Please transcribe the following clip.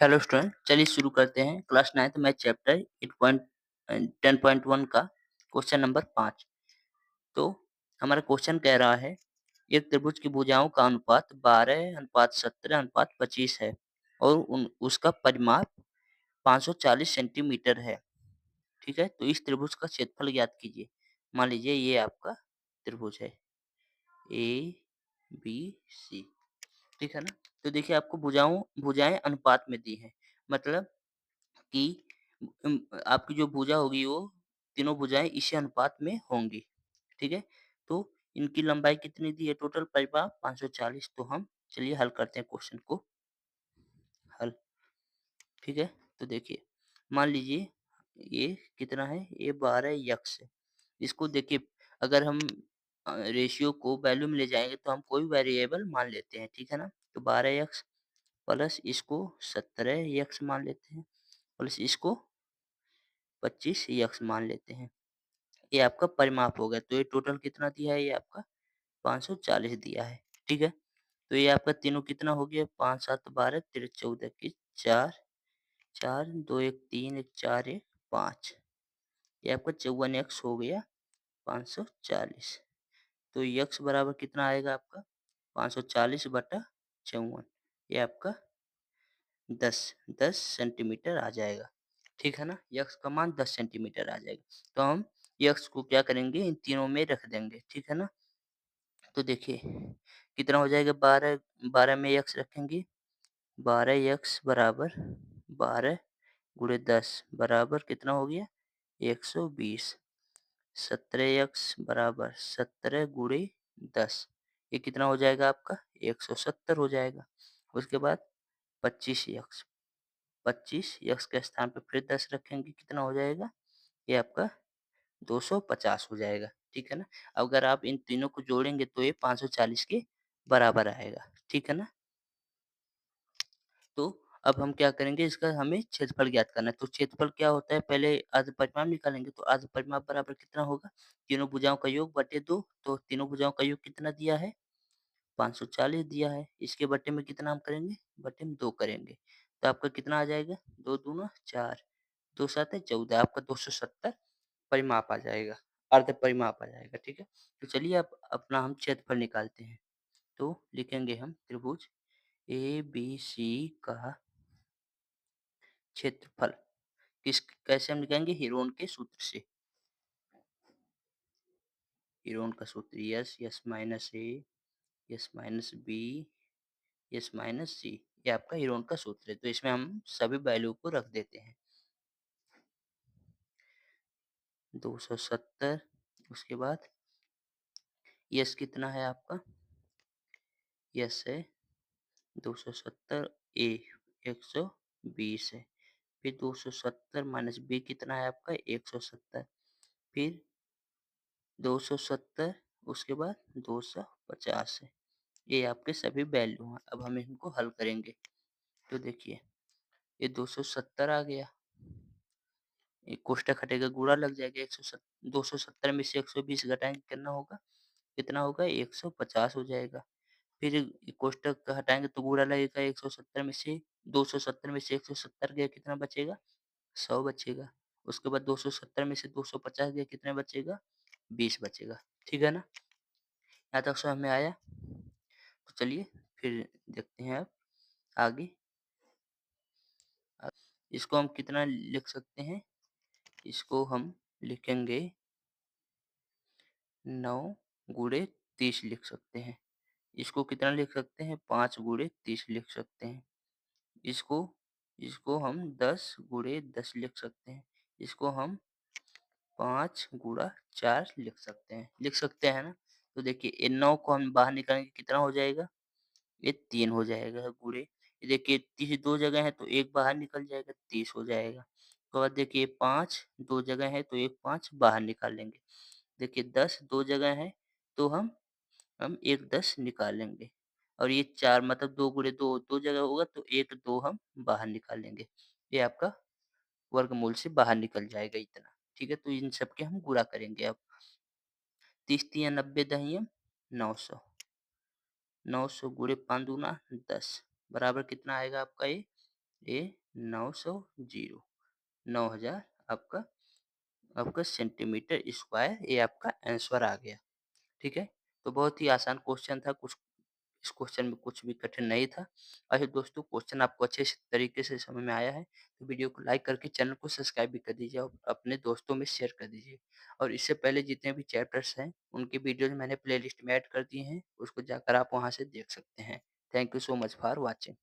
Hello student, चलिए शुरू करते हैं क्लास 9th मैथ चैप्टर 10.1 का क्वेश्चन नंबर 5। तो हमारा क्वेश्चन कह रहा है, एक त्रिभुज की भुजाओं का अनुपात 12:17:25 है और उसका परिमाप 540 सेंटीमीटर है। ठीक है, तो इस त्रिभुज का क्षेत्रफल ज्ञात कीजिए। मान लीजिए ये आपका त्रिभुज है ए बी सी। ठीक है ना। तो देखिए आपको भुजाएं अनुपात में दी है, मतलब कि आपकी जो भुजा होगी वो तीनों भुजाएँ इसी अनुपात में होंगी, ठीक है? तो इनकी लंबाई कितनी दी है टोटल परिमाप 540। तो हम चलिए हल करते हैं क्वेश्चन को हल, ठीक है? तो देखिए, मान लीजिए ये कितना है? ये 12 यक्स है। इसको देखिए, अगर हम रेशियो को वैल्यू में ले जाएँगे तो हम कोई वेरिएबल मान लेते हैं, ठीक है ना? तो 12 यक्स प्लस इसको 17 यक्स मान लेते हैं, प्लस इसको 25 यक्स मान लेते हैं। ये आपका परिमाप हो गया। तो ये टोटल कितना दिया है? ये आपका 540 दिया है, ठीक है? तो ये आपका तीनों कितना हो गया? 5 7 12 13 14 की 4 4 2 1 3 1 4 1 5। ये आपका 54 एक्स हो गया 540। तो यक्स बराबर कितना आएगा आपका? 540 बटा 54। ये आपका 10 सेंटीमीटर आ जाएगा, ठीक है ना? यक्स का मान 10 सेंटीमीटर आ जाएगा। तो हम यक्स को क्या करेंगे? इन तीनों में रख देंगे, ठीक है ना? तो देखिए कितना हो जाएगा? 12 12 में एक्स रखेंगे, 12 एक्स बराबर 12 गुणे 10 बराबर कितना हो गया? 120। 17 एक्स बराबर 17 गुणे 10, ये कितना हो जाएगा आपका? 170 हो जाएगा। उसके बाद 25 एक्स, 25 एक्स के स्थान पे फिर 10 रखेंगे, कितना हो जाएगा? ये आपका 250 हो जाएगा, ठीक है ना? अगर आप इन तीनों को जोड़ेंगे तो ये 540 के बराबर आएगा, ठीक है ना? तो अब हम क्या करेंगे? इसका हमें क्षेत्रफल ज्ञात करना है। तो क्षेत्रफल क्या होता है? पहले अर्धपरिमाप निकालेंगे। तो अर्धपरिमाप बराबर कितना होगा? तीनों भुजाओं का योग बटे 2। तो तीनों भुजाओं का योग कितना दिया है? 540 दिया है। इसके बट्टे में कितना हम करेंगे? बट्टे में 2 करेंगे। तो आपका कितना आ जाएगा? 2 दूना 4, 2 साते 14, आपका 270 परिमाप आ जाएगा, अर्ध परिमाप आ जाएगा, ठीक है? तो चलिए अब अपना हम क्षेत्रफल निकालते हैं। तो लिखेंगे हम त्रिभुज एबीसी का क्षेत्रफल कैसे हम निकालेंगे? हीरोन के सूत्र से। हीरोन का सूत्र S, S minus A, S minus B, S minus C. ये आपका हीरोन का सूत्र है। तो इसमें हम सभी वैल्यू को रख देते हैं। 270, उसके बाद यस कितना है आपका? यस है 270 ए 120 है। फिर 270 माइनस बी कितना है आपका? 170। फिर 270, उसके बाद 250 है। ये आपके सभी वैल्यू हैं। अब हम इनको हल करेंगे। तो देखिए ये 270 आ गया, एक कोष्ठक हटेगा, गुणा लग जाएगा। 270 में से 120 घटाएंगे, कितना होगा? कितना होगा? 150 हो जाएगा। फिर ये कोष्ठक हटाएंगे तो गुणा लगेगा। 170 में से 270 में से 170 गया, कितना बचेगा? 100 बचेगा। उसके बाद 270 में से 250 गया, कितना बचेगा? 20 बचेगा, ठीक है ना? यहाँ तक समझ में आया? तो चलिए फिर देखते हैं अब आगे। इसको हम कितना लिख सकते हैं? इसको हम लिखेंगे 9 गुणे 30 लिख सकते हैं। इसको कितना लिख सकते हैं? 5 गुणे 30 लिख सकते हैं। इसको इसको हम 10 गुणे 10 लिख सकते हैं। इसको हम 5 गुणा 4 लिख सकते हैं। लिख सकते हैं ना? तो देखिए इन 9 को हम बाहर निकालेंगे, कितना हो जाएगा? ये 3 हो जाएगा गुणे। ये देखिए 30 2 जगह है तो 1 बाहर निकल जाएगा, 30 हो जाएगा। उसके बाद देखिए 5 2 जगह है तो 1 5 बाहर निकाल लेंगे। देखिए 10 2 जगह है तो हम 1 10 निकालेंगे। और ये 4 मतलब 2 गुणे 2 2 जगह होगा तो 1 2 हम बाहर निकाल लेंगे। ये आपका वर्गमूल से बाहर निकल जाएगा इतना। ठीक है? तो इन सब के हम गुणा करेंगे अब। 30 तिया 90 दहिया 900। 900 गुणे 5 दूना 10 बराबर कितना आएगा आपका ये? ये 900 जीरो 9000 आपका आपका सेंटीमीटर स्क्वायर ये आपका आंसर आ गया। ठीक है? तो बहुत ही आसान क्वेश्चन था, कुछ इस क्वेश्चन में कुछ भी कठिन नहीं था। अच्छा दोस्तों, क्वेश्चन आपको अच्छे से तरीके से समझ में आया है, तो वीडियो को लाइक करके चैनल को सब्सक्राइब भी कर दीजिए और अपने दोस्तों में शेयर कर दीजिए। और इससे पहले जितने भी चैप्टर्स हैं, उनकी वीडियोज़ मैंने प्लेलिस्ट में ऐड कर दिए हैं, उसको जाकर आप वहाँ से देख सकते हैं। Thank you so much for watching.